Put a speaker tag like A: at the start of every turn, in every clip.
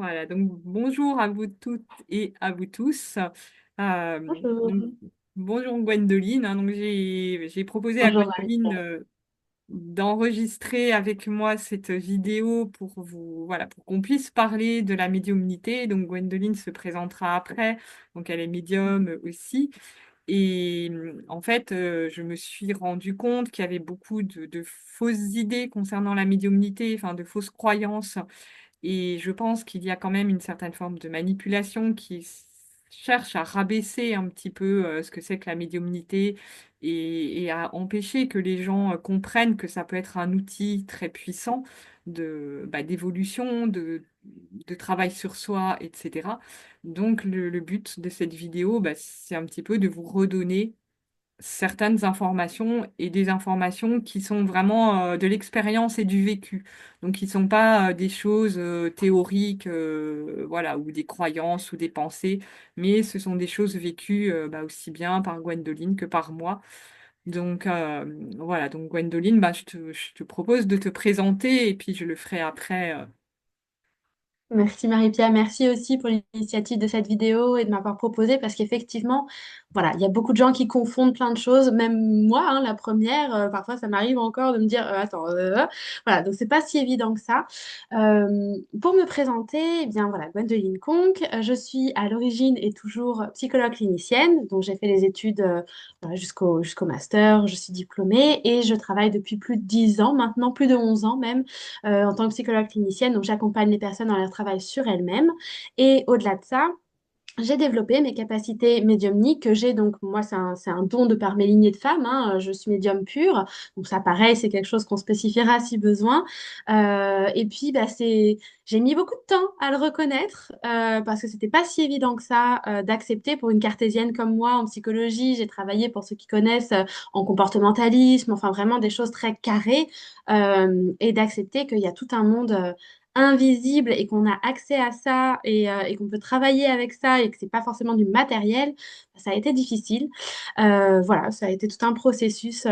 A: Voilà, donc bonjour à vous toutes et à vous tous. Donc,
B: Bonjour.
A: bonjour Gwendoline, hein. Donc j'ai proposé à
B: Bonjour
A: Gwendoline
B: Marie-Pierre.
A: d'enregistrer avec moi cette vidéo pour voilà, pour qu'on puisse parler de la médiumnité. Donc Gwendoline se présentera après, donc elle est médium aussi. Et en fait, je me suis rendu compte qu'il y avait beaucoup de fausses idées concernant la médiumnité, enfin de fausses croyances, et je pense qu'il y a quand même une certaine forme de manipulation cherche à rabaisser un petit peu ce que c'est que la médiumnité, et à empêcher que les gens comprennent que ça peut être un outil très puissant d'évolution, de travail sur soi, etc. Donc le but de cette vidéo, c'est un petit peu de vous redonner certaines informations, et des informations qui sont vraiment de l'expérience et du vécu. Donc, qui sont pas des choses théoriques, voilà, ou des croyances ou des pensées, mais ce sont des choses vécues aussi bien par Gwendoline que par moi. Donc, voilà, donc Gwendoline, je te propose de te présenter, et puis je le ferai après.
B: Merci Marie-Pierre, merci aussi pour l'initiative de cette vidéo et de m'avoir proposé parce qu'effectivement, voilà, il y a beaucoup de gens qui confondent plein de choses, même moi, hein, la première, parfois ça m'arrive encore de me dire attends, voilà, donc c'est pas si évident que ça. Pour me présenter, eh bien voilà, Gwendoline Conque, je suis à l'origine et toujours psychologue clinicienne, donc j'ai fait les études voilà, jusqu'au master, je suis diplômée et je travaille depuis plus de 10 ans, maintenant plus de 11 ans même en tant que psychologue clinicienne. Donc, j'accompagne les personnes dans leur travail sur elles-mêmes. Et au-delà de ça, j'ai développé mes capacités médiumniques que j'ai donc, moi, c'est un don de par mes lignées de femmes. Hein, je suis médium pure. Donc, ça, pareil, c'est quelque chose qu'on spécifiera si besoin. Et puis, j'ai mis beaucoup de temps à le reconnaître parce que c'était pas si évident que ça d'accepter pour une cartésienne comme moi en psychologie. J'ai travaillé, pour ceux qui connaissent, en comportementalisme, enfin, vraiment des choses très carrées et d'accepter qu'il y a tout un monde. Invisible et qu'on a accès à ça et qu'on peut travailler avec ça et que c'est pas forcément du matériel, ça a été difficile. Voilà, ça a été tout un processus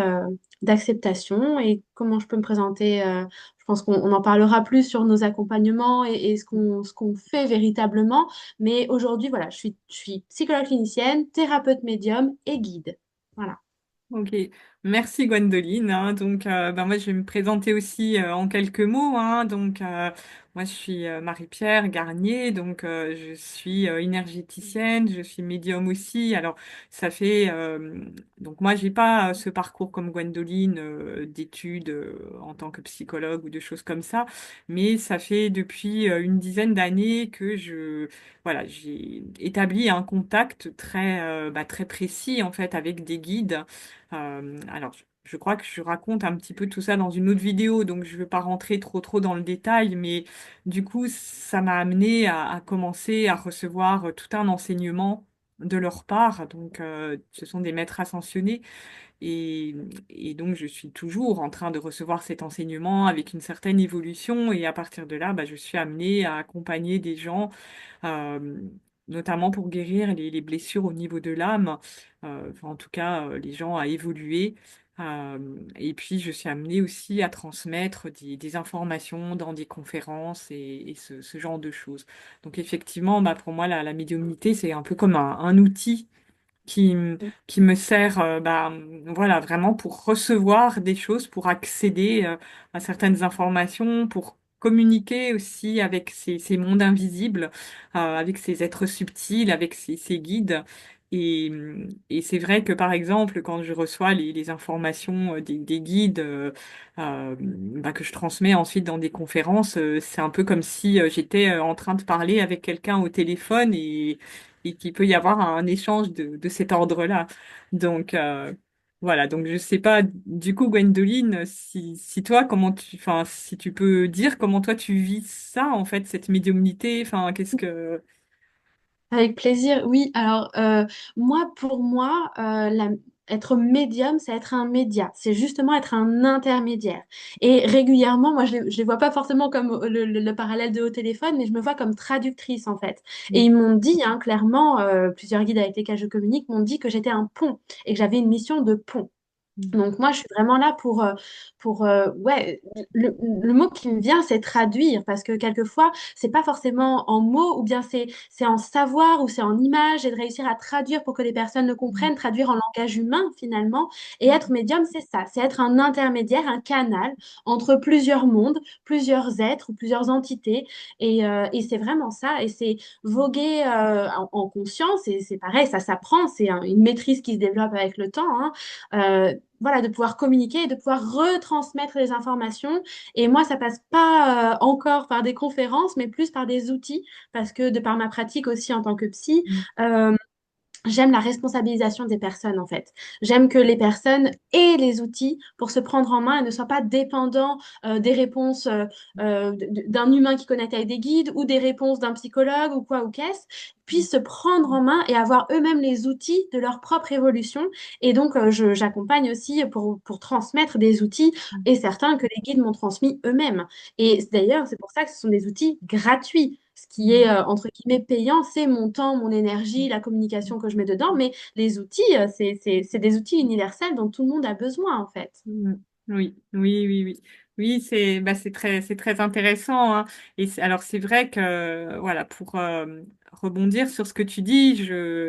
B: d'acceptation et comment je peux me présenter. Je pense qu'on en parlera plus sur nos accompagnements et ce qu'on fait véritablement. Mais aujourd'hui, voilà, je suis psychologue clinicienne, thérapeute médium et guide. Voilà.
A: Ok, merci Gwendoline, hein. Donc, moi, je vais me présenter aussi en quelques mots, hein. Donc, moi, je suis Marie-Pierre Garnier. Donc, je suis énergéticienne, je suis médium aussi. Alors, ça fait donc moi, j'ai pas ce parcours comme Gwendoline d'études en tant que psychologue ou de choses comme ça, mais ça fait depuis une dizaine d'années que voilà, j'ai établi un contact très précis en fait avec des guides. Alors, je crois que je raconte un petit peu tout ça dans une autre vidéo, donc je ne veux pas rentrer trop dans le détail, mais du coup, ça m'a amené à commencer à recevoir tout un enseignement de leur part. Donc, ce sont des maîtres ascensionnés, et, et donc je suis toujours en train de recevoir cet enseignement avec une certaine évolution, et à partir de là, je suis amenée à accompagner des gens, euh, notamment pour guérir les blessures au niveau de l'âme, enfin, en tout cas les gens à évoluer. Et puis je suis amenée aussi à transmettre des informations dans des conférences, et ce genre de choses. Donc effectivement, pour moi, la médiumnité, c'est un peu comme un outil qui, qui me sert voilà, vraiment pour recevoir des choses, pour accéder à certaines informations, pour communiquer aussi avec ces mondes invisibles, avec ces êtres subtils, avec ces guides. Et, et c'est vrai que par exemple, quand je reçois les informations des guides que je transmets ensuite dans des conférences, c'est un peu comme si j'étais en train de parler avec quelqu'un au téléphone, et qu'il peut y avoir un échange de cet ordre-là. Donc, voilà. Donc, je sais pas, du coup, Gwendoline, si toi, enfin, si tu peux dire comment toi tu vis ça, en fait, cette médiumnité, enfin, qu'est-ce que...
B: Avec plaisir, oui. Alors, moi, pour moi, être médium, c'est être un média. C'est justement être un intermédiaire. Et régulièrement, moi, je les vois pas forcément comme le parallèle de au téléphone, mais je me vois comme traductrice, en fait. Et ils m'ont dit, hein, clairement, plusieurs guides avec lesquels je communique m'ont dit que j'étais un pont et que j'avais une mission de pont. Donc moi, je suis vraiment là ouais, le mot qui me vient, c'est traduire, parce que quelquefois, c'est pas forcément en mots, ou bien c'est en savoir, ou c'est en images, et de réussir à traduire pour que les personnes le comprennent, traduire en langage humain finalement. Et être médium, c'est ça, c'est être un intermédiaire, un canal entre plusieurs mondes, plusieurs êtres ou plusieurs entités. Et c'est vraiment ça, et c'est voguer en conscience, et c'est pareil, ça s'apprend, c'est une maîtrise qui se développe avec le temps, hein. Voilà, de pouvoir communiquer et de pouvoir retransmettre les informations. Et moi, ça passe pas encore par des conférences, mais plus par des outils, parce que de par ma pratique aussi en tant que psy, euh, j'aime la responsabilisation des personnes, en fait. J'aime que les personnes aient les outils pour se prendre en main et ne soient pas dépendants des réponses d'un humain qui connecte avec des guides ou des réponses d'un psychologue ou quoi ou qu'est-ce, puissent se prendre en main et avoir eux-mêmes les outils de leur propre évolution. Et donc, j'accompagne aussi pour transmettre des outils et certains que les guides m'ont transmis eux-mêmes. Et d'ailleurs, c'est pour ça que ce sont des outils gratuits. Ce qui est, entre guillemets, payant, c'est mon temps, mon énergie, la communication que je mets dedans. Mais les outils, c'est des outils universels dont tout le monde a besoin, en fait.
A: Mm. Oui, oui, oui, oui. Oui, c'est très intéressant, hein. Alors c'est vrai que voilà, pour rebondir sur ce que tu dis,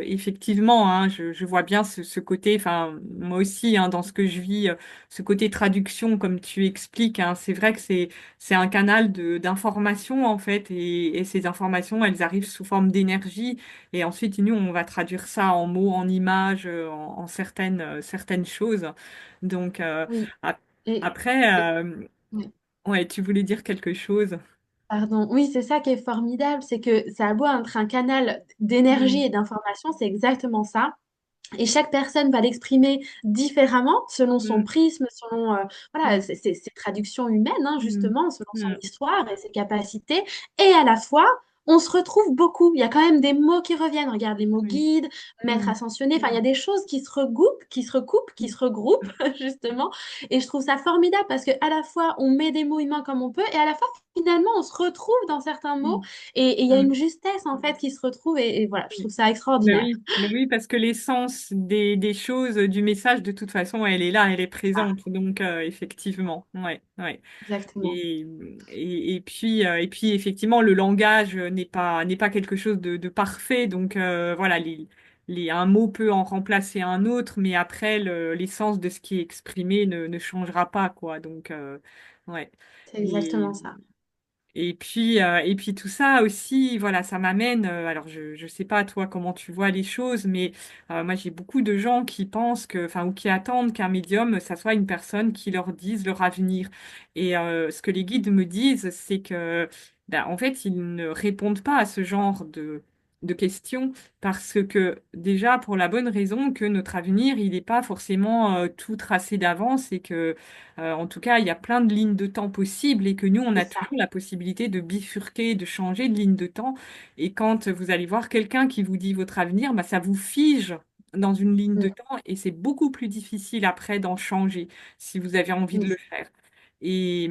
A: effectivement, hein, je vois bien ce côté, enfin moi aussi, hein, dans ce que je vis, ce côté traduction, comme tu expliques, hein, c'est vrai que c'est un canal de d'information en fait, et ces informations, elles arrivent sous forme d'énergie, et ensuite nous on va traduire ça en mots, en images, en certaines choses. Donc,
B: Oui.
A: ap-
B: Et,
A: après,
B: et- ouais.
A: ouais, tu voulais dire quelque chose?
B: Pardon. Oui, c'est ça qui est formidable, c'est que ça a beau être un canal d'énergie
A: Mm,
B: et d'information, c'est exactement ça. Et chaque personne va l'exprimer différemment selon son
A: mm,
B: prisme, selon voilà,
A: mm,
B: ses traductions humaines, hein,
A: mm,
B: justement, selon son
A: mm.
B: histoire et ses capacités. Et à la fois, on se retrouve beaucoup. Il y a quand même des mots qui reviennent. Regarde les mots
A: Oui.
B: guide, maître
A: Mm,
B: ascensionné. Enfin, il y a des choses qui se recoupent, qui se regroupent, justement. Et je trouve ça formidable parce que à la fois, on met des mots humains comme on peut, et à la fois, finalement, on se retrouve dans certains mots.
A: mm,
B: Et il y a
A: mm.
B: une justesse, en fait, qui se retrouve. Et voilà, je trouve
A: Oui.
B: ça extraordinaire.
A: Ben oui, parce que l'essence des choses, du message, de toute façon, elle est là, elle est
B: Ah,
A: présente. Donc, effectivement, ouais, ouais.
B: exactement.
A: Et, et puis, effectivement, le langage n'est pas quelque chose de parfait. Donc, voilà, un mot peut en remplacer un autre, mais après, l'essence de ce qui est exprimé ne changera pas, quoi. Donc, ouais.
B: C'est exactement ça.
A: Et puis tout ça aussi, voilà, ça m'amène. Alors je sais pas toi comment tu vois les choses, mais moi j'ai beaucoup de gens qui pensent que, enfin ou qui attendent qu'un médium, ça soit une personne qui leur dise leur avenir. Et ce que les guides me disent, c'est que, ben, en fait, ils ne répondent pas à ce genre de questions parce que déjà pour la bonne raison que notre avenir, il n'est pas forcément tout tracé d'avance et que en tout cas, il y a plein de lignes de temps possibles et que nous, on
B: C'est
A: a
B: ça.
A: toujours la possibilité de bifurquer, de changer de ligne de temps. Et quand vous allez voir quelqu'un qui vous dit votre avenir, bah, ça vous fige dans une ligne de
B: Mm.
A: temps et c'est beaucoup plus difficile après d'en changer si vous avez envie de
B: Oui,
A: le faire. Et,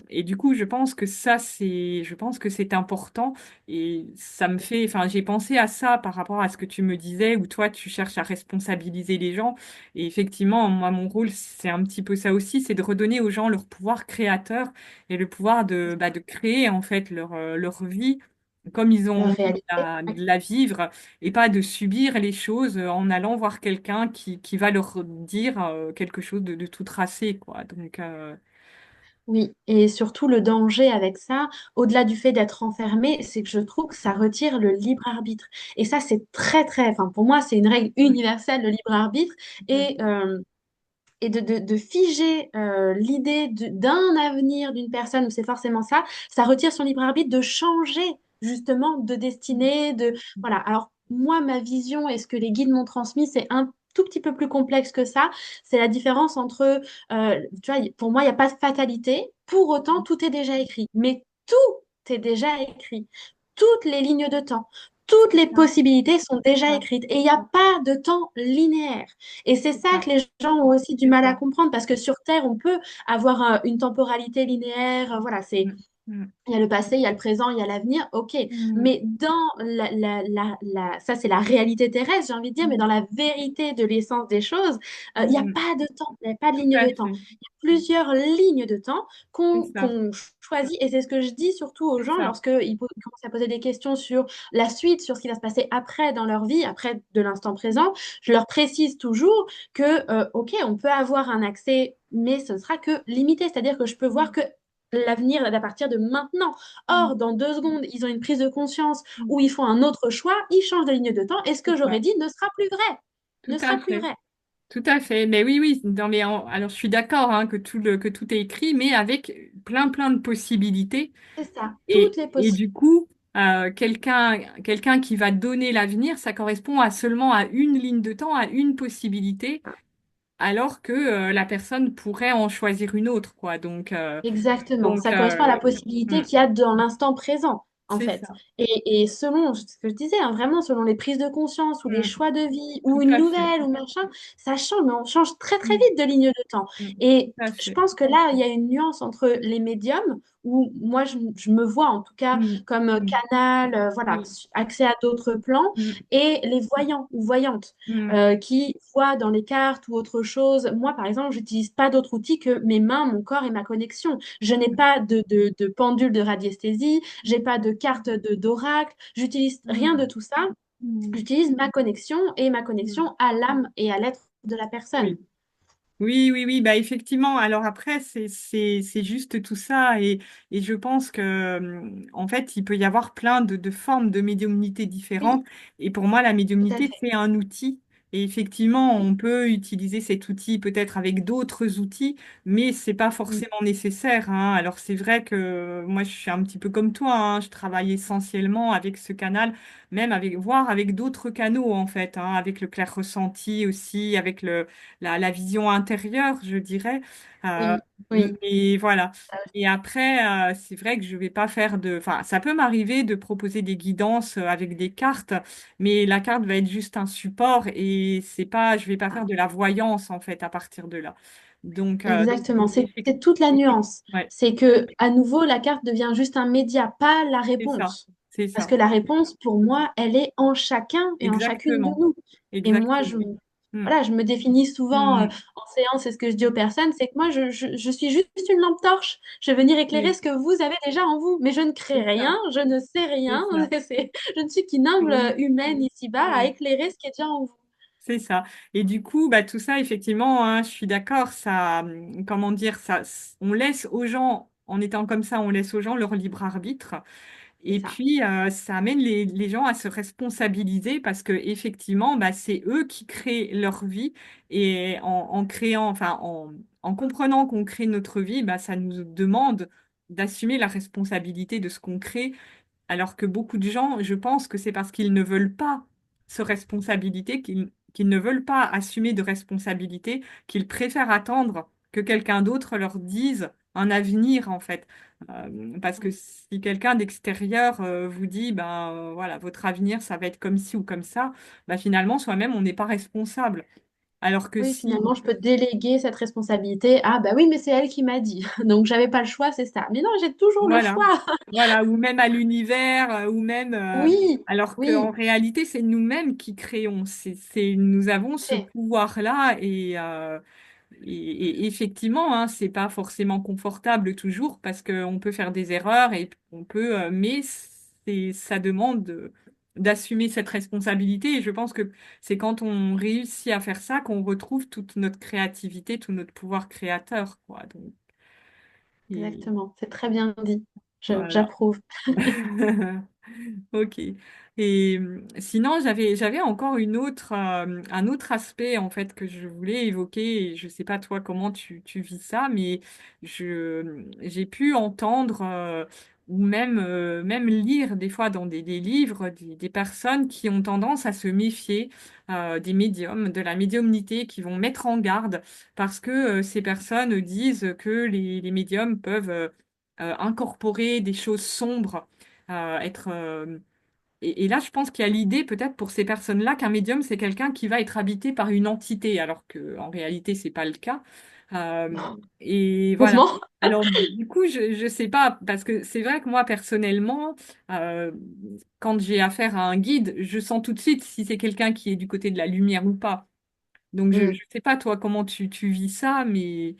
A: et du coup, je pense que c'est important et ça me fait, enfin, j'ai pensé à ça par rapport à ce que tu me disais où toi, tu cherches à responsabiliser les gens. Et effectivement, moi, mon rôle, c'est un petit peu ça aussi, c'est de redonner aux gens leur pouvoir créateur et le pouvoir de créer en fait leur vie comme ils ont
B: la
A: envie
B: réalité. Oui.
A: de la vivre et pas de subir les choses en allant voir quelqu'un qui va leur dire quelque chose de tout tracé, quoi. Donc,
B: Oui, et surtout le danger avec ça, au-delà du fait d'être enfermé, c'est que je trouve que ça retire le libre arbitre. Et ça, c'est très, très, enfin, pour moi, c'est une règle universelle, le libre arbitre. Et, de figer l'idée d'un avenir d'une personne où c'est forcément ça, ça retire son libre arbitre de changer justement de destinée, de voilà. Alors moi, ma vision et ce que les guides m'ont transmis, c'est un tout petit peu plus complexe que ça. C'est la différence entre, tu vois, pour moi, il n'y a pas de fatalité. Pour autant, tout est déjà écrit. Mais tout est déjà écrit. Toutes les lignes de temps, toutes
A: c'est
B: les
A: ça,
B: possibilités sont
A: c'est
B: déjà
A: ça,
B: écrites. Et il n'y a pas de temps linéaire. Et c'est
A: c'est
B: ça
A: ça,
B: que les gens ont aussi du
A: c'est
B: mal à
A: ça.
B: comprendre parce que sur Terre, on peut avoir une temporalité linéaire. Voilà, c'est.
A: mm,
B: Il y a le passé, il y a le présent, il y a l'avenir, ok.
A: mm,
B: Mais dans ça, c'est la réalité terrestre, j'ai envie de dire, mais
A: mm,
B: dans la vérité de l'essence des choses, il n'y a
A: mm.
B: pas de temps, il n'y a pas de
A: Tout
B: ligne
A: à
B: de temps.
A: fait,
B: Il y a plusieurs lignes de temps
A: c'est ça,
B: qu'on choisit, et c'est ce que je dis surtout aux
A: c'est
B: gens
A: ça.
B: lorsqu'ils commencent à poser des questions sur la suite, sur ce qui va se passer après dans leur vie, après de l'instant présent. Je leur précise toujours que, ok, on peut avoir un accès, mais ce ne sera que limité, c'est-à-dire que je peux voir
A: Mm,
B: que l'avenir à partir de maintenant.
A: mm,
B: Or, dans 2 secondes, ils ont une prise de conscience
A: mm.
B: où ils font un autre choix, ils changent de ligne de temps, et ce que
A: C'est
B: j'aurais
A: ça,
B: dit ne sera plus vrai.
A: tout
B: Ne
A: à
B: sera plus
A: fait.
B: vrai.
A: Tout à fait, mais oui, oui. Non, mais alors je suis d'accord hein, que tout est écrit, mais avec plein de possibilités.
B: C'est ça, toutes les
A: Et
B: possibilités.
A: du coup, quelqu'un qui va donner l'avenir, ça correspond à seulement à une ligne de temps, à une possibilité, alors que la personne pourrait en choisir une autre, quoi.
B: Exactement,
A: Donc
B: ça correspond à la
A: hmm,
B: possibilité qu'il y a dans l'instant présent, en
A: c'est
B: fait.
A: ça.
B: Et selon ce que je disais, hein, vraiment selon les prises de conscience ou les
A: Hmm,
B: choix de vie ou
A: tout
B: une
A: à fait.
B: nouvelle ou machin, ça change, mais on change très très
A: Hmm,
B: vite de ligne de temps.
A: tout
B: Et
A: à
B: je
A: fait.
B: pense que là, il y a une nuance entre les médiums, où moi je me vois en tout cas
A: Hmm,
B: comme
A: hmm,
B: canal, voilà,
A: oui.
B: accès à d'autres plans,
A: Hmm,
B: et les voyants ou voyantes
A: hmm,
B: qui voient dans les cartes ou autre chose. Moi, par exemple, j'utilise pas d'autres outils que mes mains, mon corps et ma connexion. Je n'ai pas de pendule de radiesthésie, j'ai pas de carte d'oracle, j'utilise rien de
A: hmm,
B: tout ça.
A: hmm,
B: J'utilise ma connexion et ma
A: hmm.
B: connexion à l'âme et à l'être de la personne.
A: Oui. Oui, oui, oui, bah effectivement. Alors après, c'est juste tout ça et je pense que en fait, il peut y avoir plein de formes de médiumnité
B: Oui,
A: différentes. Et pour moi, la
B: tout à
A: médiumnité,
B: fait.
A: c'est un outil. Et effectivement, on peut utiliser cet outil peut-être avec d'autres outils, mais c'est pas
B: Mm.
A: forcément nécessaire, hein. Alors c'est vrai que moi, je suis un petit peu comme toi, hein. Je travaille essentiellement avec ce canal, même avec voire avec d'autres canaux en fait, hein, avec le clair ressenti aussi, avec la vision intérieure, je dirais. Euh,
B: Oui, oui.
A: mais voilà.
B: Ça
A: Et après, c'est vrai que je vais pas faire de... Enfin, ça peut m'arriver de proposer des guidances avec des cartes, mais la carte va être juste un support et c'est pas, je vais pas faire de la voyance en fait à partir de là.
B: Exactement, c'est
A: Effectivement,
B: toute la nuance.
A: ouais,
B: C'est que, à nouveau, la carte devient juste un média, pas la
A: c'est ça,
B: réponse.
A: c'est
B: Parce
A: ça.
B: que la réponse, pour moi, elle est en chacun et en chacune de
A: Exactement,
B: nous. Et moi,
A: exactement. Hmm.
B: voilà, je me définis souvent
A: Hmm.
B: en séance, et ce que je dis aux personnes, c'est que moi, je suis juste une lampe torche. Je vais venir éclairer
A: Oui,
B: ce que vous avez déjà en vous, mais je ne crée
A: c'est ça,
B: rien, je ne sais
A: c'est
B: rien.
A: ça.
B: Je ne suis qu'une humble
A: Oui.
B: humaine ici-bas à
A: Oui.
B: éclairer ce qui est déjà en vous.
A: C'est ça. Et du coup, bah, tout ça, effectivement, hein, je suis d'accord, ça, comment dire, ça, on laisse aux gens, en étant comme ça, on laisse aux gens leur libre arbitre.
B: C'est
A: Et
B: ça.
A: puis, ça amène les gens à se responsabiliser parce que, effectivement, bah, c'est eux qui créent leur vie. Et en créant, enfin, en comprenant qu'on crée notre vie, bah, ça nous demande d'assumer la responsabilité de ce qu'on crée alors que beaucoup de gens, je pense que c'est parce qu'ils ne veulent pas se responsabilité, qu'ils ne veulent pas assumer de responsabilité, qu'ils préfèrent attendre que quelqu'un d'autre leur dise un avenir, en fait. Parce que si quelqu'un d'extérieur vous dit, ben voilà, votre avenir, ça va être comme ci ou comme ça, ben, finalement, soi-même, on n'est pas responsable. Alors que
B: Oui,
A: si
B: finalement, je peux déléguer cette responsabilité. Ah, bah oui, mais c'est elle qui m'a dit. Donc, j'avais pas le choix, c'est ça. Mais non, j'ai toujours le
A: voilà,
B: choix.
A: voilà, ou même à l'univers, ou même,
B: Oui,
A: alors qu'en
B: oui,
A: réalité, c'est nous-mêmes qui créons. Nous avons ce
B: c'est
A: pouvoir-là et effectivement, hein, c'est pas forcément confortable toujours parce qu'on peut faire des erreurs et on peut, mais ça demande d'assumer cette responsabilité. Et je pense que c'est quand on réussit à faire ça qu'on retrouve toute notre créativité, tout notre pouvoir créateur, quoi. Et
B: exactement. C'est très bien dit.
A: voilà.
B: J'approuve.
A: Ok. Et sinon, j'avais encore un autre aspect en fait que je voulais évoquer. Et je sais pas toi comment tu vis ça, mais j'ai pu entendre ou même lire des fois dans des livres des personnes qui ont tendance à se méfier des médiums, de la médiumnité, qui vont mettre en garde parce que ces personnes disent que les médiums peuvent incorporer des choses sombres être et là, je pense qu'il y a l'idée peut-être pour ces personnes-là qu'un médium, c'est quelqu'un qui va être habité par une entité, alors que en réalité, c'est pas le cas. Euh, et voilà.
B: Heureusement.
A: Alors, du coup, je sais pas, parce que c'est vrai que moi, personnellement, euh, quand j'ai affaire à un guide, je sens tout de suite si c'est quelqu'un qui est du côté de la lumière ou pas. Donc, je sais pas, toi, comment tu vis ça, mais...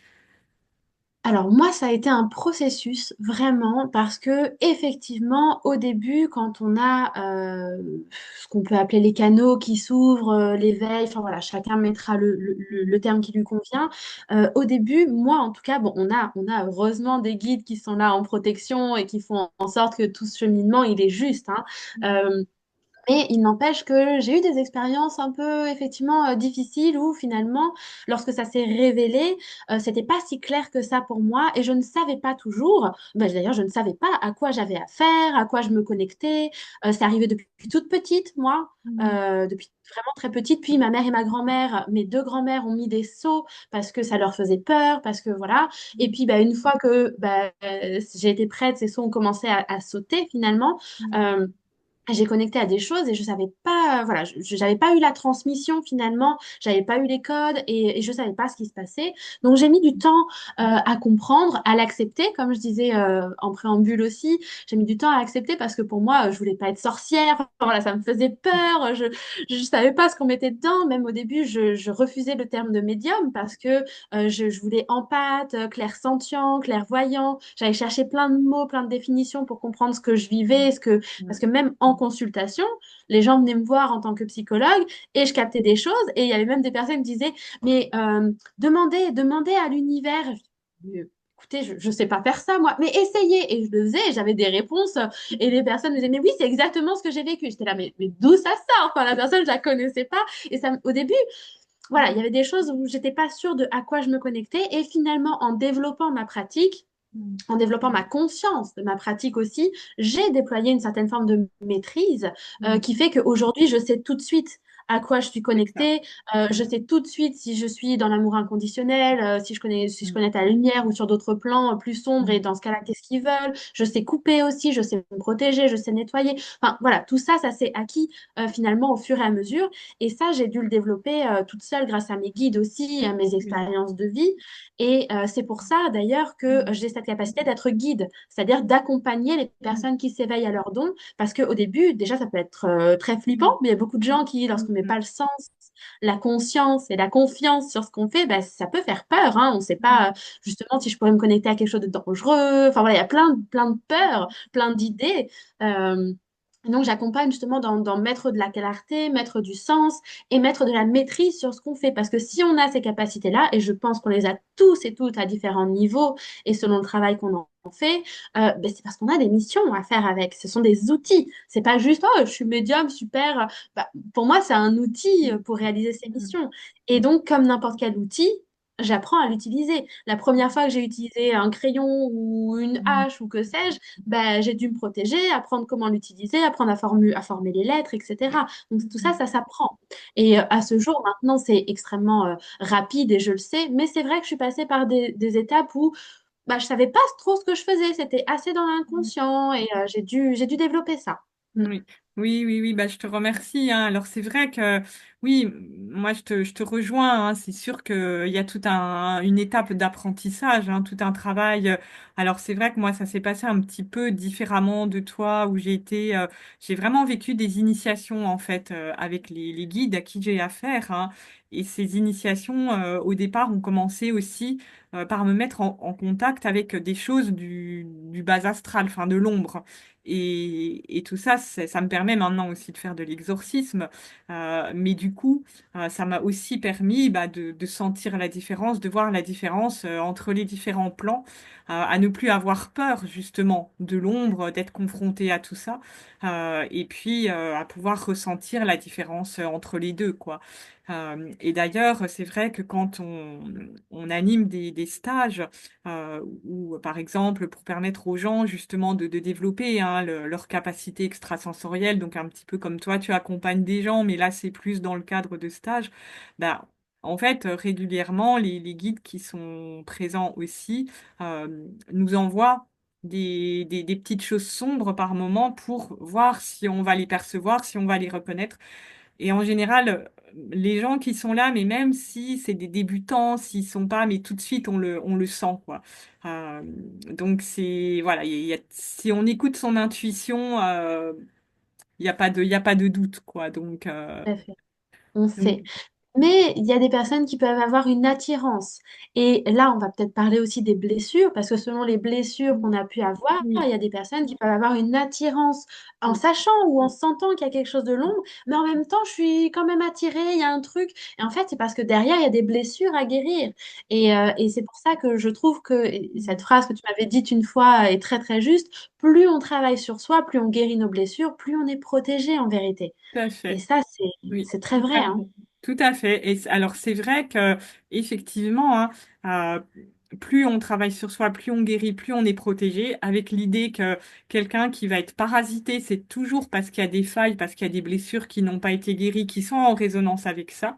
B: Alors moi, ça a été un processus vraiment parce que effectivement, au début, quand on a ce qu'on peut appeler les canaux qui s'ouvrent, l'éveil, enfin voilà, chacun mettra le terme qui lui convient. Au début, moi en tout cas, bon, on a heureusement des guides qui sont là en protection et qui font en sorte que tout ce cheminement, il est juste, hein. Euh, mais il n'empêche que j'ai eu des expériences un peu effectivement difficiles où finalement, lorsque ça s'est révélé, c'était pas si clair que ça pour moi et je ne savais pas toujours. Ben, d'ailleurs, je ne savais pas à quoi j'avais affaire, à quoi je me connectais. C'est arrivé depuis toute petite, moi, depuis vraiment très petite. Puis ma mère et ma grand-mère, mes deux grand-mères ont mis des seaux parce que ça leur faisait peur, parce que voilà. Et puis, ben, une fois que j'ai été prête, ces seaux ont commencé à sauter finalement. Euh, j'ai connecté à des choses et je savais pas, voilà, j'avais pas eu la transmission finalement, j'avais pas eu les codes et je savais pas ce qui se passait. Donc j'ai mis du temps à comprendre, à l'accepter, comme je disais en préambule aussi, j'ai mis du temps à accepter parce que pour moi, je voulais pas être sorcière, enfin, voilà, ça me faisait peur, je savais pas ce qu'on mettait dedans, même au début, je refusais le terme de médium parce que je voulais empathe, clairsentient, clairvoyant, j'allais chercher plein de mots, plein de définitions pour comprendre ce que je vivais, ce que parce que même en consultation, les gens venaient me voir en tant que psychologue et je captais des choses. Et il y avait même des personnes qui me disaient, mais demandez à l'univers. Écoutez, je ne sais pas faire ça, moi, mais essayez. Et je le faisais, et j'avais des réponses. Et les personnes me disaient, mais oui, c'est exactement ce que j'ai vécu. J'étais là, mais d'où ça sort? Enfin, la personne, je la connaissais pas. Et ça, au début, voilà, il y avait des choses où j'étais pas sûre de à quoi je me connectais. Et finalement, en développant ma pratique, en développant ma conscience de ma pratique aussi, j'ai déployé une certaine forme de maîtrise qui fait qu'aujourd'hui, je sais tout de suite à quoi je suis
A: C'est ça.
B: connectée, je sais tout de suite si je suis dans l'amour inconditionnel, si je connais ta lumière ou sur d'autres plans plus sombres, et dans ce cas-là, qu'est-ce qu'ils veulent. Je sais couper aussi, je sais me protéger, je sais nettoyer. Enfin, voilà, tout ça, ça s'est acquis finalement au fur et à mesure. Et ça, j'ai dû le développer toute seule grâce à mes guides aussi, à mes
A: Oui.
B: expériences de vie. Et c'est pour ça d'ailleurs que j'ai cette capacité d'être guide, c'est-à-dire d'accompagner les personnes qui s'éveillent à leurs dons, parce qu'au début, déjà, ça peut être très flippant, mais il y a beaucoup de gens qui, lorsqu'on ne met pas le sens, la conscience et la confiance sur ce qu'on fait, ben, ça peut faire peur, hein. On ne sait pas justement si je pourrais me connecter à quelque chose de dangereux. Enfin voilà, il y a plein de peurs, plein d'idées. Euh, donc, j'accompagne justement dans mettre de la clarté, mettre du sens et mettre de la maîtrise sur ce qu'on fait. Parce que si on a ces capacités-là, et je pense qu'on les a tous et toutes à différents niveaux et selon le travail qu'on en fait, ben, c'est parce qu'on a des missions à faire avec. Ce sont des outils. C'est pas juste, oh, je suis médium, super. Bah, pour moi, c'est un outil pour réaliser ces missions. Et donc, comme n'importe quel outil, j'apprends à l'utiliser. La première fois que j'ai utilisé un crayon ou une hache ou que sais-je, ben, j'ai dû me protéger, apprendre comment l'utiliser, apprendre à former les lettres, etc. Donc tout ça, ça s'apprend. Et à ce jour, maintenant, c'est extrêmement rapide et je le sais, mais c'est vrai que je suis passée par des étapes où bah, je savais pas trop ce que je faisais, c'était assez dans l'inconscient et j'ai dû développer ça. Mm.
A: Oui, oui, bah, je te remercie, hein. Alors c'est vrai que oui, moi je te rejoins, hein. C'est sûr qu'il y a une étape d'apprentissage, hein, tout un travail. Alors c'est vrai que moi ça s'est passé un petit peu différemment de toi, où j'ai vraiment vécu des initiations en fait avec les guides à qui j'ai affaire, hein. Et ces initiations, au départ, ont commencé aussi par me mettre en contact avec des choses du bas astral, enfin de l'ombre. Et tout ça, ça me permet maintenant aussi de faire de l'exorcisme. Mais du coup, ça m'a aussi permis bah, de sentir la différence, de voir la différence entre les différents plans, à ne plus avoir peur justement de l'ombre, d'être confronté à tout ça, et puis à pouvoir ressentir la différence entre les deux, quoi. Et d'ailleurs, c'est vrai que quand on anime des stages, ou par exemple pour permettre aux gens justement de développer hein, leur capacité extrasensorielle, donc un petit peu comme toi, tu accompagnes des gens, mais là c'est plus dans le cadre de stages, bah, en fait, régulièrement, les guides qui sont présents aussi nous envoient des petites choses sombres par moment pour voir si on va les percevoir, si on va les reconnaître. Et en général, les gens qui sont là, mais même si c'est des débutants, s'ils sont pas, mais tout de suite on le sent, quoi. Euh, donc c'est, voilà, si on écoute son intuition, il y a pas de doute, quoi.
B: Tout à fait. On
A: Donc,
B: sait. Mais il y a des personnes qui peuvent avoir une attirance. Et là, on va peut-être parler aussi des blessures, parce que selon les blessures qu'on a pu avoir, il
A: oui,
B: y a des personnes qui peuvent avoir une attirance en sachant ou en sentant qu'il y a quelque chose de l'ombre, mais en même temps, je suis quand même attirée, il y a un truc. Et en fait, c'est parce que derrière, il y a des blessures à guérir. Et c'est pour ça que je trouve que et cette phrase que tu m'avais dite une fois est très, très juste. Plus on travaille sur soi, plus on guérit nos blessures, plus on est protégé en vérité.
A: tout à
B: Et
A: fait.
B: ça,
A: Oui,
B: c'est très
A: tout
B: vrai,
A: à
B: hein.
A: fait. Tout à fait. Alors c'est vrai que effectivement, hein, euh, plus on travaille sur soi, plus on guérit, plus on est protégé. Avec l'idée que quelqu'un qui va être parasité, c'est toujours parce qu'il y a des failles, parce qu'il y a des blessures qui n'ont pas été guéries, qui sont en résonance avec ça.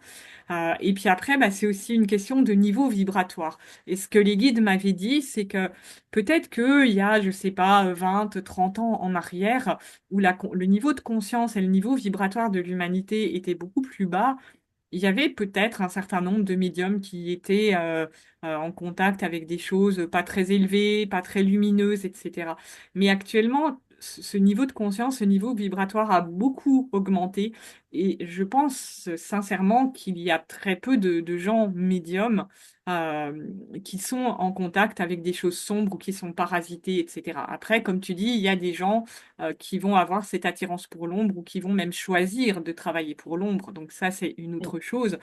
A: Et puis après, bah, c'est aussi une question de niveau vibratoire. Et ce que les guides m'avaient dit, c'est que peut-être qu'il y a, je sais pas, 20, 30 ans en arrière, où le niveau de conscience et le niveau vibratoire de l'humanité était beaucoup plus bas, il y avait peut-être un certain nombre de médiums qui étaient en contact avec des choses pas très élevées, pas très lumineuses, etc. Mais actuellement, ce niveau de conscience, ce niveau vibratoire a beaucoup augmenté et je pense sincèrement qu'il y a très peu de gens médiums qui sont en contact avec des choses sombres ou qui sont parasités, etc. Après, comme tu dis, il y a des gens qui vont avoir cette attirance pour l'ombre ou qui vont même choisir de travailler pour l'ombre. Donc ça, c'est une
B: Oui,
A: autre chose.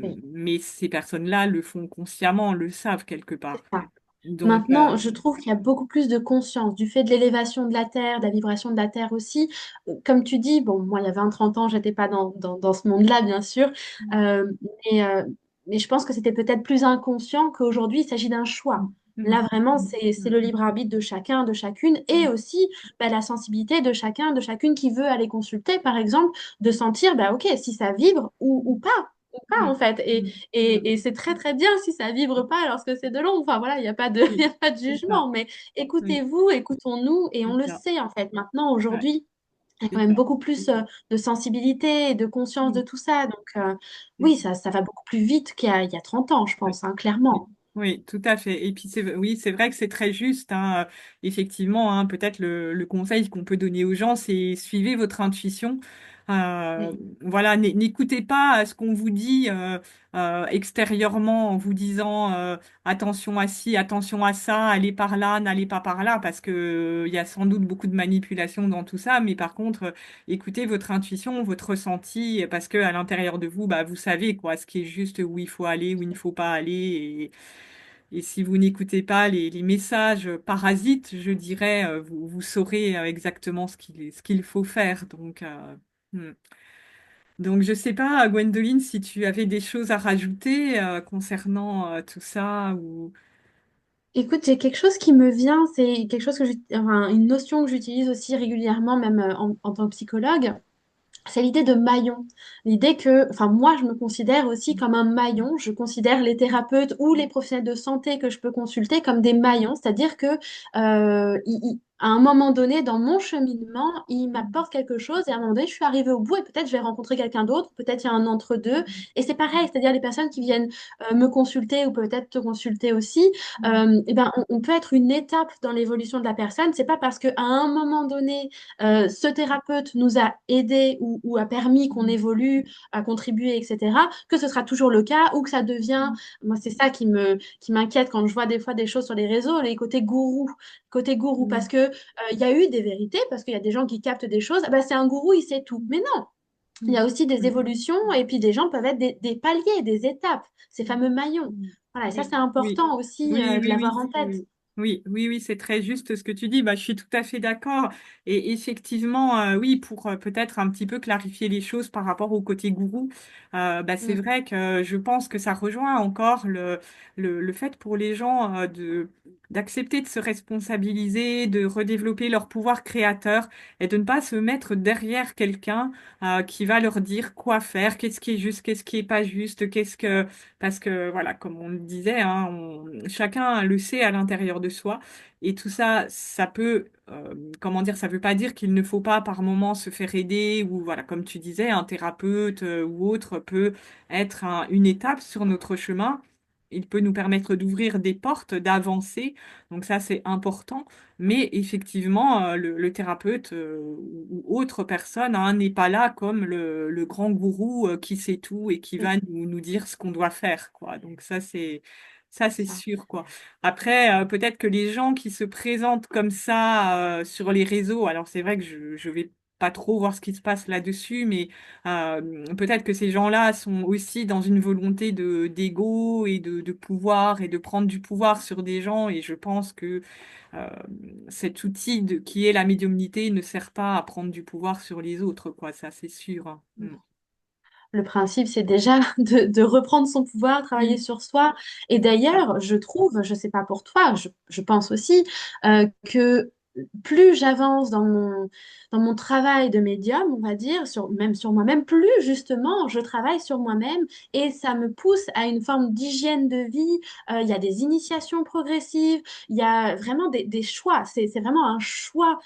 B: oui.
A: Mais ces personnes-là le font consciemment, le savent quelque
B: C'est
A: part.
B: ça.
A: Donc,
B: Maintenant, je trouve qu'il y a beaucoup plus de conscience du fait de l'élévation de la Terre, de la vibration de la Terre aussi. Comme tu dis, bon, moi, il y a 20 30 ans, j'étais pas dans ce monde-là, bien sûr. Euh, mais, euh, mais je pense que c'était peut-être plus inconscient qu'aujourd'hui, il s'agit d'un choix. Là, vraiment, c'est le libre arbitre de chacun, de chacune, et aussi bah, la sensibilité de chacun, de chacune qui veut aller consulter, par exemple, de sentir, bah, OK, si ça vibre ou pas. Ou pas, en fait. Et c'est très très bien si ça vibre pas lorsque c'est de l'ombre. Enfin voilà, il n'y a pas de, il y a pas de
A: c'est ça.
B: jugement. Mais
A: Oui,
B: écoutez-vous, écoutons-nous, et on
A: c'est
B: le
A: ça.
B: sait en fait. Maintenant,
A: Ouais,
B: aujourd'hui, il y a quand
A: c'est
B: même
A: ça.
B: beaucoup plus de sensibilité et de conscience de tout ça. Donc
A: C'est
B: oui,
A: ça.
B: ça va beaucoup plus vite il y a 30 ans, je
A: Ouais.
B: pense, hein,
A: Oui,
B: clairement.
A: oui, tout à fait. Et puis oui, c'est vrai que c'est très juste, hein. Effectivement, hein, peut-être le conseil qu'on peut donner aux gens, c'est suivez votre intuition. Euh,
B: Oui.
A: voilà, n'écoutez pas à ce qu'on vous dit extérieurement en vous disant attention à ci, attention à ça, allez par là, n'allez pas par là, parce que il y a sans doute beaucoup de manipulation dans tout ça. Mais par contre, écoutez votre intuition, votre ressenti, parce que à l'intérieur de vous, bah, vous savez quoi, ce qui est juste, où il faut aller, où il ne faut pas aller. Et si vous n'écoutez pas les messages parasites, je dirais, vous saurez exactement ce qu'il faut faire. Hmm. Donc, je sais pas, Gwendoline, si tu avais des choses à rajouter concernant tout ça ou.
B: Écoute, j'ai quelque chose qui me vient, c'est quelque chose enfin, une notion que j'utilise aussi régulièrement, même en tant que psychologue. C'est l'idée de maillon. L'idée que, enfin, moi, je me considère aussi comme un maillon. Je considère les thérapeutes ou les professionnels de santé que je peux consulter comme des maillons. C'est-à-dire que, à un moment donné, dans mon cheminement, ils m'apportent quelque chose et à un moment donné, je suis arrivée au bout et peut-être je vais rencontrer quelqu'un d'autre. Peut-être il y a un entre-deux. Et c'est pareil, c'est-à-dire les personnes qui viennent me consulter ou peut-être te consulter aussi, eh ben, on peut être une étape dans l'évolution de la personne. C'est pas parce qu'à un moment donné, ce thérapeute nous a aidés ou a permis qu'on évolue, a contribué, etc., que ce sera toujours le cas ou que ça devient, moi c'est ça qui m'inquiète quand je vois des fois des choses sur les réseaux, les côté gourou, parce que il y a eu des vérités, parce qu'il y a des gens qui captent des choses, ah bah, c'est un gourou, il sait tout. Mais non, il y a aussi des évolutions et puis des gens peuvent être des paliers, des étapes, ces fameux maillons. Voilà, et ça c'est
A: Oui, oui,
B: important aussi
A: oui,
B: de
A: oui,
B: l'avoir
A: oui,
B: en tête.
A: oui, c'est très juste ce que tu dis. Bah, je suis tout à fait d'accord. Et effectivement, oui, pour peut-être un petit peu clarifier les choses par rapport au côté gourou, bah, c'est
B: Mm.
A: vrai que je pense que ça rejoint encore le fait pour les gens d'accepter de se responsabiliser, de redévelopper leur pouvoir créateur et de ne pas se mettre derrière quelqu'un qui va leur dire quoi faire, qu'est-ce qui est juste, qu'est-ce qui est pas juste, parce que voilà, comme on le disait, hein, chacun le sait à l'intérieur de soi. Et tout ça, ça peut, comment dire, ça veut pas dire qu'il ne faut pas par moment se faire aider ou voilà, comme tu disais, un thérapeute ou autre peut être une étape sur notre chemin. Il peut nous permettre d'ouvrir des portes, d'avancer. Donc ça, c'est important. Mais effectivement, le thérapeute ou autre personne hein, n'est pas là comme le grand gourou qui sait tout et qui va nous dire ce qu'on doit faire, quoi. Donc ça, c'est
B: Ça.
A: sûr, quoi. Après, peut-être que les gens qui se présentent comme ça sur les réseaux, alors c'est vrai que je vais pas trop voir ce qui se passe là-dessus, mais peut-être que ces gens-là sont aussi dans une volonté de d'ego et de pouvoir et de prendre du pouvoir sur des gens. Et je pense que euh, cet outil qui est la médiumnité ne sert pas à prendre du pouvoir sur les autres, quoi. Ça, c'est sûr. Hein. Mm.
B: Le principe, c'est déjà de reprendre son pouvoir, travailler
A: Mm.
B: sur soi. Et d'ailleurs, je trouve, je sais pas pour toi, je pense aussi que plus j'avance dans mon travail de médium, on va dire, même sur moi-même, plus justement je travaille sur moi-même et ça me pousse à une forme d'hygiène de vie. Il y a des initiations progressives, il y a vraiment des choix. C'est vraiment un choix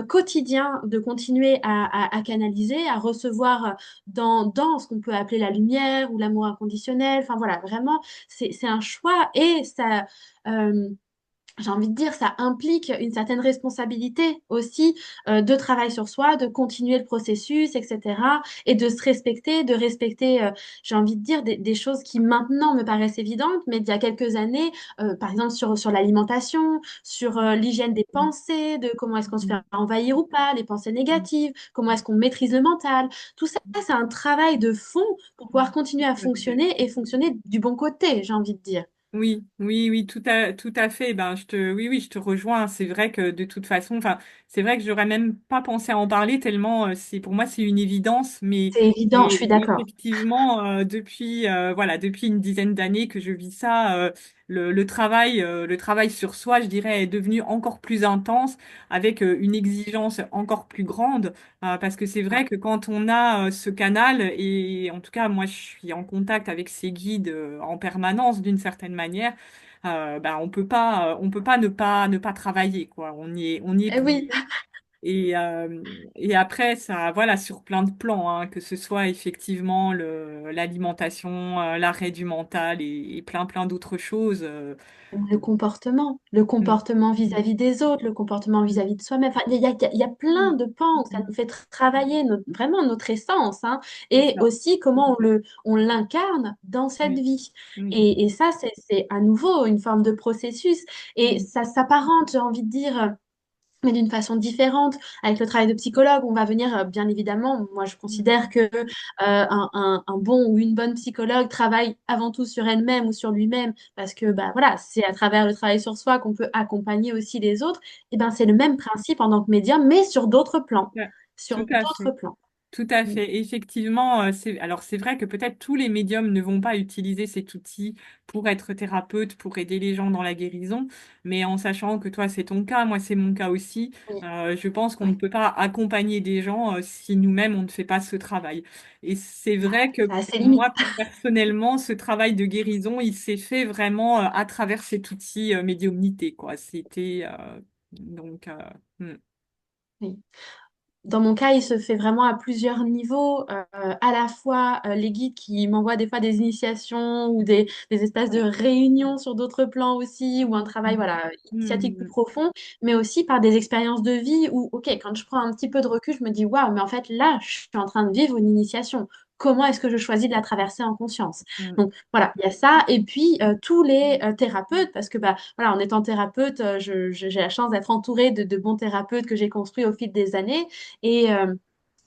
B: quotidien de continuer à canaliser, à recevoir dans ce qu'on peut appeler la lumière ou l'amour inconditionnel. Enfin voilà, vraiment, c'est un choix et ça, euh, j'ai envie de dire, ça implique une certaine responsabilité aussi de travail sur soi, de continuer le processus, etc. Et de se respecter, de respecter, j'ai envie de dire, des choses qui maintenant me paraissent évidentes, mais il y a quelques années, par exemple sur l'alimentation, sur l'hygiène des pensées, de comment est-ce qu'on se fait
A: Mm.
B: envahir ou pas, les pensées
A: Mm.
B: négatives, comment est-ce qu'on maîtrise le mental. Tout ça, c'est un travail de fond pour pouvoir continuer à
A: Tout à fait.
B: fonctionner et fonctionner du bon côté, j'ai envie de dire.
A: Oui, oui, oui, tout à fait. Ben, oui, oui, je te rejoins. C'est vrai que de toute façon, enfin, c'est vrai que j'aurais même pas pensé à en parler tellement pour moi, c'est une évidence.
B: C'est évident, je
A: Mais
B: suis d'accord.
A: effectivement, voilà, depuis une dizaine d'années que je vis ça, le travail sur soi, je dirais, est devenu encore plus intense avec une exigence encore plus grande. Parce que c'est vrai que quand on a ce canal, et en tout cas, moi, je suis en contact avec ces guides en permanence d'une certaine manière, on peut pas ne pas travailler, quoi. On y est
B: Eh
A: pour.
B: oui,
A: Et après, ça, voilà, sur plein de plans, hein, que ce soit effectivement l'alimentation, l'arrêt du mental et plein d'autres choses.
B: le
A: Mm,
B: comportement
A: mm,
B: vis-à-vis des autres, le comportement
A: mm,
B: vis-à-vis de soi-même. Enfin, il y a plein
A: mm,
B: de pans où ça
A: mm.
B: nous fait travailler vraiment notre essence, hein,
A: C'est
B: et
A: ça.
B: aussi comment on l'incarne dans cette
A: Oui,
B: vie.
A: oui.
B: Et ça, c'est à nouveau une forme de processus. Et
A: Mm,
B: ça s'apparente, j'ai envie de dire, mais d'une façon différente. Avec le travail de psychologue, on va venir, bien évidemment, moi je
A: mm,
B: considère que un bon ou une bonne psychologue travaille avant tout sur elle-même ou sur lui-même, parce que bah, voilà, c'est à travers le travail sur soi qu'on peut accompagner aussi les autres. Et ben, c'est le même principe en tant que médium, mais sur d'autres plans.
A: mm.
B: Sur
A: Tout à
B: d'autres
A: fait.
B: plans.
A: Tout à
B: Mm.
A: fait. Effectivement, alors c'est vrai que peut-être tous les médiums ne vont pas utiliser cet outil pour être thérapeute, pour aider les gens dans la guérison, mais en sachant que toi c'est ton cas, moi c'est mon cas aussi,
B: Oui,
A: je pense qu'on ne
B: oui.
A: peut pas accompagner des gens si nous-mêmes on ne fait pas ce travail. Et c'est vrai que
B: Ça a ses
A: pour
B: limites.
A: moi personnellement, ce travail de guérison, il s'est fait vraiment à travers cet outil médiumnité, quoi. C'était donc hmm,
B: Oui. Dans mon cas, il se fait vraiment à plusieurs niveaux, à la fois les guides qui m'envoient des fois des initiations ou des espaces de réunion sur d'autres plans aussi, ou un travail voilà, initiatique plus
A: hmm,
B: profond, mais aussi par des expériences de vie où, ok, quand je prends un petit peu de recul, je me dis, waouh, mais en fait là, je suis en train de vivre une initiation. Comment est-ce que je choisis de la traverser en conscience?
A: hmm,
B: Donc voilà, il y a ça. Et puis tous les thérapeutes, parce que bah, voilà, en étant thérapeute, j'ai la chance d'être entourée de bons thérapeutes que j'ai construits au fil des années. Et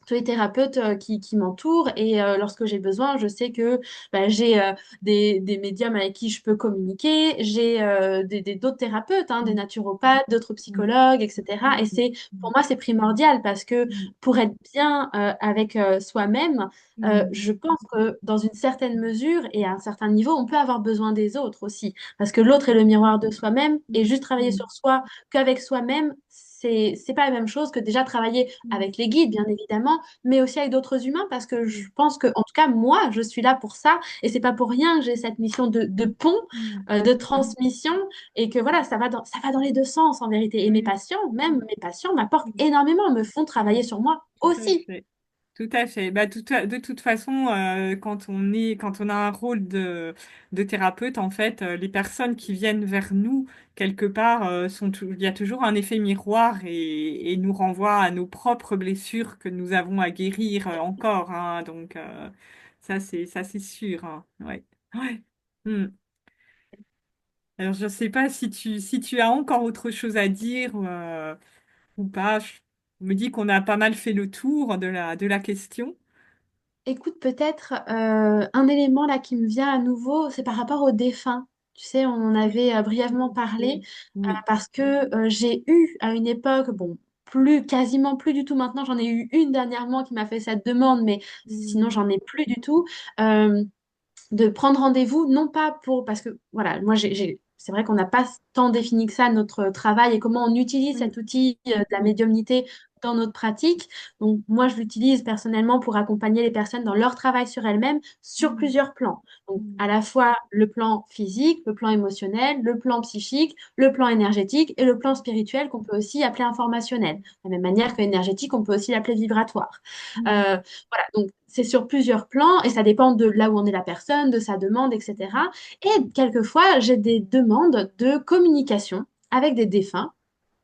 B: tous les thérapeutes qui m'entourent. Et lorsque j'ai besoin, je sais que bah, j'ai des médiums avec qui je peux communiquer, j'ai d'autres thérapeutes, hein, des
A: Mm,
B: naturopathes, d'autres
A: mm,
B: psychologues, etc. Et c'est, pour
A: mm,
B: moi, c'est primordial parce que
A: mm,
B: pour être bien avec soi-même,
A: mm,
B: je pense que dans une certaine mesure et à un certain niveau, on peut avoir besoin des autres aussi. Parce que l'autre est le miroir de soi-même et
A: mm,
B: juste travailler sur soi qu'avec soi-même, c'est pas la même chose que déjà travailler
A: mm,
B: avec les guides, bien évidemment, mais aussi avec d'autres humains, parce que
A: mm,
B: je pense que, en tout cas, moi, je suis là pour ça, et c'est pas pour rien que j'ai cette mission de pont,
A: mm,
B: de transmission, et que voilà, ça va dans les deux sens, en vérité. Et mes
A: mm,
B: patients, même mes patients, m'apportent
A: mm,
B: énormément, me font
A: mm.
B: travailler sur moi
A: Tout à
B: aussi.
A: fait. Tout à fait. Bah, de toute façon, quand on a un rôle de thérapeute, en fait, les personnes qui viennent vers nous, quelque part, il y a toujours un effet miroir et nous renvoie à nos propres blessures que nous avons à guérir encore, hein. Donc, ça, c'est sûr, hein. Ouais. Ouais. Hmm. Alors, je ne sais pas si tu as encore autre chose à dire ou pas. Je me dis qu'on a pas mal fait le tour de la question.
B: Écoute, peut-être un élément là qui me vient à nouveau, c'est par rapport aux défunts. Tu sais, on en avait brièvement parlé
A: Oui.
B: parce que j'ai eu à une époque, bon, plus quasiment plus du tout maintenant, j'en ai eu une dernièrement qui m'a fait cette demande, mais sinon
A: Mm,
B: j'en ai plus du tout. euh, de prendre rendez-vous, non pas pour, parce que voilà, moi c'est vrai qu'on n'a pas tant défini que ça notre travail et comment on utilise
A: mm,
B: cet outil de la
A: mm,
B: médiumnité dans notre pratique. Donc moi, je l'utilise personnellement pour accompagner les personnes dans leur travail sur elles-mêmes sur
A: mm,
B: plusieurs plans. Donc
A: mm,
B: à la fois le plan physique, le plan émotionnel, le plan psychique, le plan énergétique et le plan spirituel qu'on peut aussi appeler informationnel. De la même manière que énergétique, on peut aussi l'appeler vibratoire.
A: mm,
B: Euh, voilà, donc c'est sur plusieurs plans et ça dépend de là où en est la personne, de sa demande, etc. Et quelquefois, j'ai des demandes de communication avec des défunts,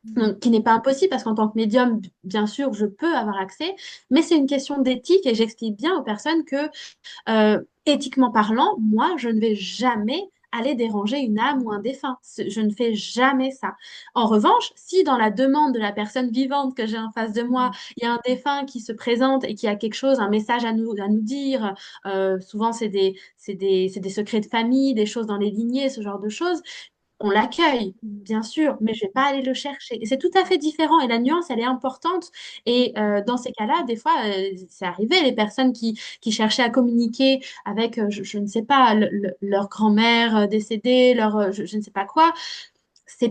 A: mm,
B: donc, qui n'est pas impossible parce qu'en tant que médium, bien sûr, je peux avoir accès, mais c'est une question d'éthique et j'explique bien aux personnes que éthiquement parlant, moi, je ne vais jamais aller déranger une âme ou un défunt. Je ne fais jamais ça. En revanche, si dans la demande de la personne vivante que j'ai en face de moi,
A: mm,
B: il y a un défunt qui se présente et qui a quelque chose, un message à nous dire, souvent c'est des secrets de famille, des choses dans les lignées, ce genre de choses, on l'accueille,
A: mm,
B: bien sûr, mais je vais pas aller le chercher. Et c'est tout à fait différent. Et la nuance, elle est importante. Et dans ces cas-là, des fois, c'est arrivé, les personnes qui cherchaient à communiquer avec, je ne sais pas, leur grand-mère décédée, je ne sais pas quoi.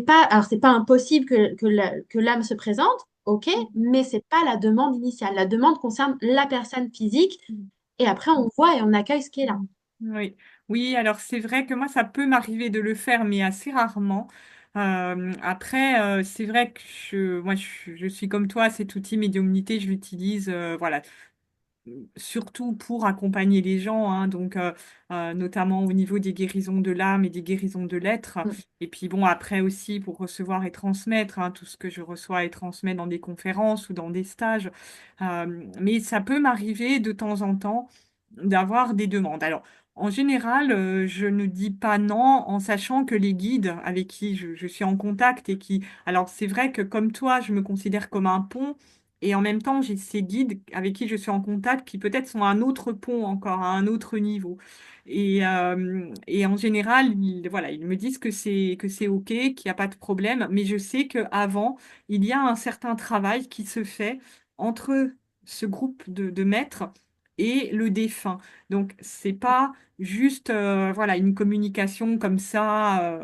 B: Alors, c'est pas impossible que l'âme se présente, ok, mais c'est pas la demande initiale. La demande concerne la personne physique.
A: mm,
B: Et après, on voit et on accueille ce qui est là.
A: mm. Oui, oui, alors c'est vrai que moi, ça peut m'arriver de le faire, mais assez rarement. Après, c'est vrai que je suis comme toi, cet outil médiumnité, je l'utilise, voilà, surtout pour accompagner les gens, hein, donc notamment au niveau des guérisons de l'âme et des guérisons de l'être.
B: Mm.
A: Et puis bon, après aussi pour recevoir et transmettre, hein, tout ce que je reçois et transmets dans des conférences ou dans des stages. Mais ça peut m'arriver de temps en temps d'avoir des demandes. Alors, en général, je ne dis pas non en sachant que les guides avec qui je suis en contact et qui... Alors, c'est vrai que comme toi, je me considère comme un pont. Et en même temps, j'ai ces guides avec qui je suis en contact qui peut-être sont à un autre pont encore, à un autre niveau. Et en général, voilà, ils me disent que c'est OK, qu'il n'y a pas de problème. Mais je sais qu'avant, il y a un certain travail qui se fait entre ce groupe de maîtres et le défunt. Donc, c'est pas juste voilà, une communication comme ça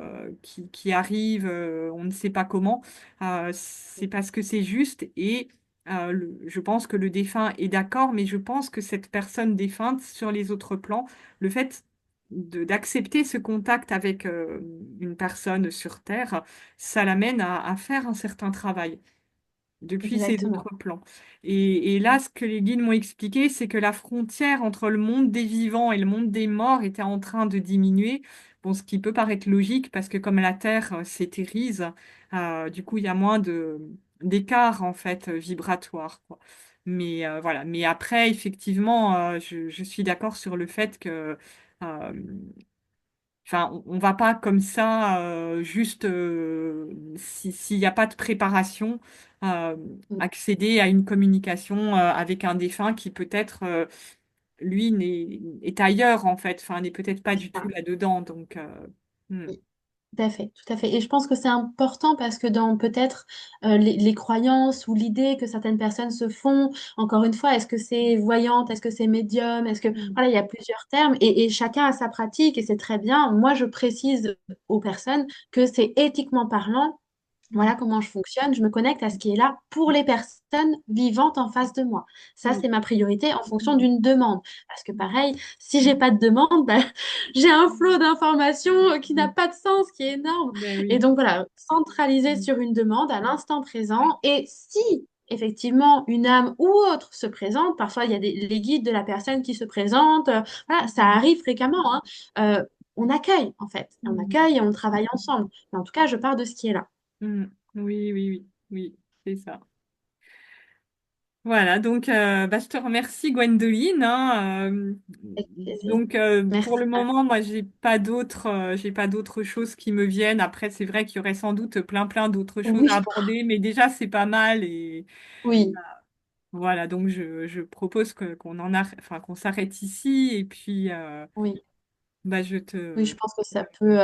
A: qui arrive, on ne sait pas comment. C'est parce que c'est juste et je pense que le défunt est d'accord, mais je pense que cette personne défunte, sur les autres plans, le fait d'accepter ce contact avec une personne sur Terre, ça l'amène à faire un certain travail depuis ces
B: Exactement.
A: autres plans. Et là, ce que les guides m'ont expliqué, c'est que la frontière entre le monde des vivants et le monde des morts était en train de diminuer. Bon, ce qui peut paraître logique parce que comme la Terre s'éthérise, du coup, il y a moins d'écart en fait vibratoire, quoi. Mais voilà. Mais après, effectivement, je suis d'accord sur le fait que euh, enfin, on va pas comme ça, juste s'il n'y a pas de préparation, euh, accéder à une communication avec un défunt qui peut-être, lui, est ailleurs en fait, enfin, n'est peut-être pas du tout
B: Ça.
A: là-dedans. Donc, hmm,
B: Tout à fait, tout à fait. Et je pense que c'est important parce que dans peut-être les croyances ou l'idée que certaines personnes se font, encore une fois, est-ce que c'est voyante, est-ce que c'est médium, est-ce que...
A: hmm,
B: Voilà, il y a plusieurs termes et chacun a sa pratique et c'est très bien. Moi, je précise aux personnes que c'est éthiquement parlant.
A: hmm,
B: Voilà comment je fonctionne. Je me connecte à ce qui est là pour les personnes vivantes en face de moi. Ça,
A: hmm,
B: c'est ma priorité en fonction
A: hmm,
B: d'une demande. Parce que
A: hmm,
B: pareil, si j'ai pas de demande, ben, j'ai un flot d'informations qui n'a
A: hmm.
B: pas de sens, qui est énorme.
A: Ben
B: Et
A: oui.
B: donc voilà, centraliser
A: Hmm,
B: sur une demande à l'instant présent. Et si effectivement une âme ou autre se présente, parfois il y a les guides de la personne qui se présentent. Voilà, ça
A: hmm,
B: arrive fréquemment, hein. On accueille en fait. On
A: hmm,
B: accueille et on travaille ensemble. Mais en tout cas, je pars de ce qui est là.
A: hmm. Oui, oui, oui, oui, c'est ça. Voilà, donc bah, je te remercie Gwendoline, hein,
B: Avec plaisir.
A: donc pour le
B: Merci.
A: moment, moi j'ai pas d'autres choses qui me viennent. Après, c'est vrai qu'il y aurait sans doute plein d'autres choses à
B: Oui,
A: aborder, mais déjà c'est pas mal et
B: oui,
A: voilà. Donc je propose enfin qu'on s'arrête ici et puis
B: oui.
A: bah
B: Oui, je pense que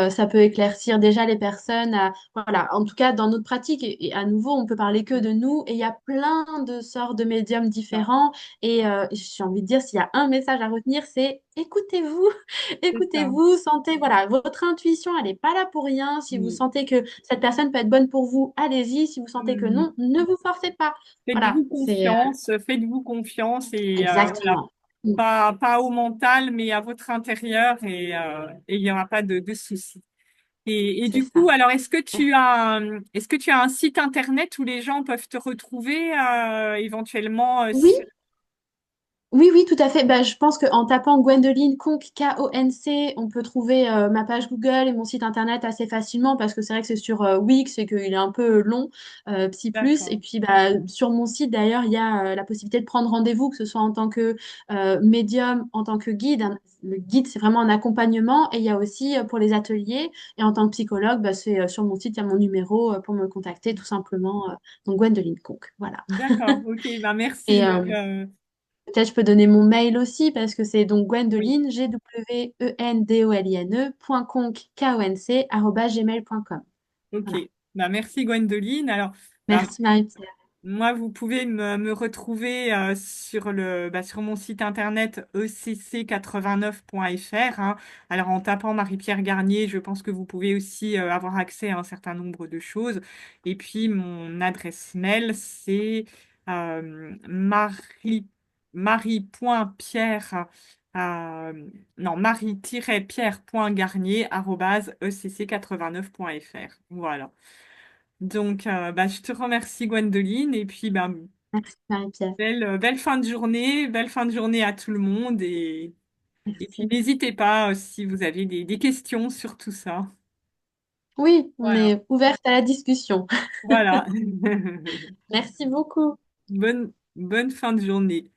B: ça peut éclaircir déjà les personnes. Voilà, en tout cas, dans notre pratique, et à nouveau, on peut parler que de nous, et il y a plein de sortes de médiums différents. Et j'ai envie de dire, s'il y a un message à retenir, c'est écoutez-vous,
A: c'est ça.
B: écoutez-vous, sentez, voilà, votre intuition, elle n'est pas là pour rien. Si vous
A: Mm.
B: sentez que cette personne peut être bonne pour vous, allez-y. Si vous sentez que
A: Mm.
B: non, ne vous forcez pas. Voilà, c'est
A: Faites-vous confiance et voilà.
B: exactement. Mm,
A: Pas au mental, mais à votre intérieur et il n'y aura pas de soucis. Et
B: c'est
A: du coup,
B: ça.
A: alors, est-ce que tu as un site internet où les gens peuvent te retrouver éventuellement
B: Oui, oui, oui, tout à fait. Bah, je pense qu'en tapant Gwendoline Conc, Konc, on peut trouver ma page Google et mon site internet assez facilement parce que c'est vrai que c'est sur Wix et qu'il est un peu long, Psy Plus. Et
A: D'accord.
B: puis bah, sur mon site d'ailleurs, il y a la possibilité de prendre rendez-vous, que ce soit en tant que médium, en tant que guide. Le guide, c'est vraiment un accompagnement et il y a aussi pour les ateliers. Et en tant que psychologue, bah, c'est sur mon site, il y a mon numéro pour me contacter tout simplement. Donc Gwendoline Conc, voilà.
A: D'accord. Ok. Ben
B: Et
A: merci. Donc,
B: peut-être je peux donner mon mail aussi parce que c'est donc
A: oui.
B: Gwendoline, Gwendoline, .conc, Konc, @gmail.com.
A: Ok.
B: Voilà.
A: Ben merci Gwendoline. Alors, ben,
B: Merci Marie-Pierre.
A: moi, vous pouvez me retrouver sur mon site internet ecc89.fr, hein. Alors, en tapant Marie-Pierre Garnier, je pense que vous pouvez aussi avoir accès à un certain nombre de choses. Et puis, mon adresse mail, c'est marie.pierre, non, marie-pierre.garnier@ecc89.fr. Voilà. Donc, bah, je te remercie, Gwendoline. Et puis, bah,
B: Merci Marie-Pierre.
A: belle fin de journée à tout le monde. Et puis,
B: Merci.
A: n'hésitez pas si vous avez des questions sur tout ça.
B: Oui, on
A: Voilà.
B: est ouverte à la discussion.
A: Voilà.
B: Merci beaucoup.
A: Bonne fin de journée.